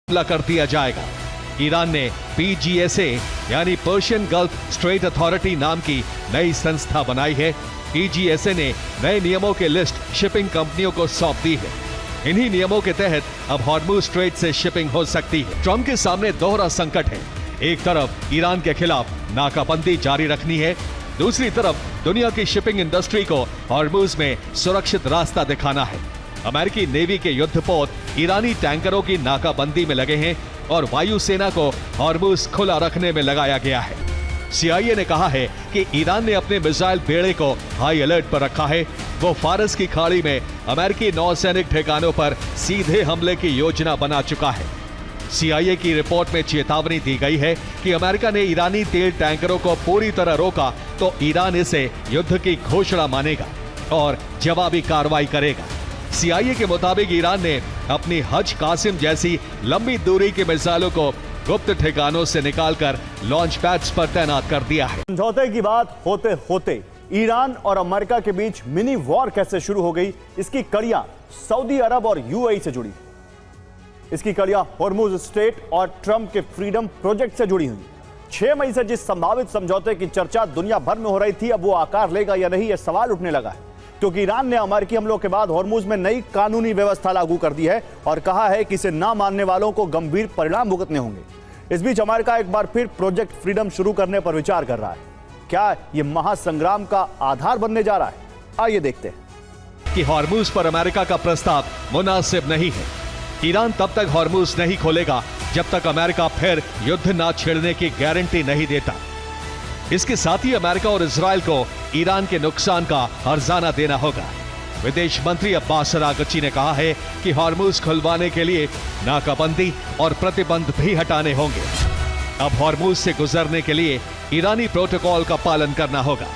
हमला कर दिया जाएगा। ईरान ने PGSA यानी पर्शियन गल्फ स्ट्रेट अथॉरिटी नाम की नई संस्था बनाई है। PGSA ने नए नियमों की लिस्ट शिपिंग कंपनियों को सौंप दी है। इन्हीं नियमों के तहत अब हॉर्मुज स्ट्रेट से शिपिंग हो सकती है। ट्रंप के सामने दोहरा संकट है। एक तरफ ईरान के खिलाफ नाकाबंदी जारी रखनी है, दूसरी तरफ दुनिया की शिपिंग इंडस्ट्री को हॉर्मुज में सुरक्षित रास्ता दिखाना है। अमेरिकी नेवी के युद्धपोत ईरानी टैंकरों की नाकाबंदी में लगे हैं और वायुसेना को हॉर्मुज खुला रखने में लगाया गया है। CIA ने कहा है कि ईरान ने अपने मिसाइल बेड़े को हाई अलर्ट पर रखा है। वो फारस की खाड़ी में अमेरिकी नौसैनिक ठिकानों पर सीधे हमले की योजना बना चुका है। CIA की रिपोर्ट में चेतावनी दी गई है कि अमेरिका ने ईरानी तेल टैंकरों को पूरी तरह रोका तो ईरान इसे युद्ध की घोषणा मानेगा और जवाबी कार्रवाई करेगा। CIA के मुताबिक ईरान ने अपनी हज कासिम जैसी लंबी दूरी के मिसाइलों को गुप्त ठिकानों से निकालकर लॉन्च पैड्स पर तैनात कर दिया है। समझौते की बात होते होते ईरान और अमेरिका के बीच मिनी वॉर कैसे शुरू हो गई, इसकी कड़ियां सऊदी अरब और UAE से जुड़ी। इसकी कड़ियां हॉर्मुज स्ट्रेट और ट्रंप के फ्रीडम प्रोजेक्ट से जुड़ी हुई। 6 मई से जिस संभावित समझौते की चर्चा दुनिया भर में हो रही थी, अब वो आकार लेगा या नहीं, यह सवाल उठने लगा है, क्योंकि ईरान ने अमेरिकी हमलों के बाद हॉर्मुज में नई कानूनी व्यवस्था लागू कर दी है और कहा है कि इसे ना मानने वालों को गंभीर परिणाम भुगतने होंगे। इस बीच अमेरिका एक बार फिर प्रोजेक्ट फ्रीडम शुरू करने पर विचार कर रहा है। क्या यह महासंग्राम का आधार बनने जा रहा है? आइए देखते हैं कि हॉर्मुज पर अमेरिका का प्रस्ताव मुनासिब नहीं है। ईरान तब तक हॉर्मुज नहीं खोलेगा जब तक अमेरिका फिर युद्ध ना छेड़ने की गारंटी नहीं देता। इसके साथ ही अमेरिका और इजराइल को ईरान के नुकसान का हर्जाना देना होगा। विदेश मंत्री अब्बास अरागची ने कहा है कि हॉर्मुज खुलवाने के लिए नाकाबंदी और प्रतिबंध भी हटाने होंगे। अब हॉर्मुज से गुजरने के लिए ईरानी प्रोटोकॉल का पालन करना होगा।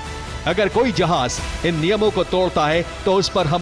अगर कोई जहाज इन नियमों को तोड़ता है तो उस पर हम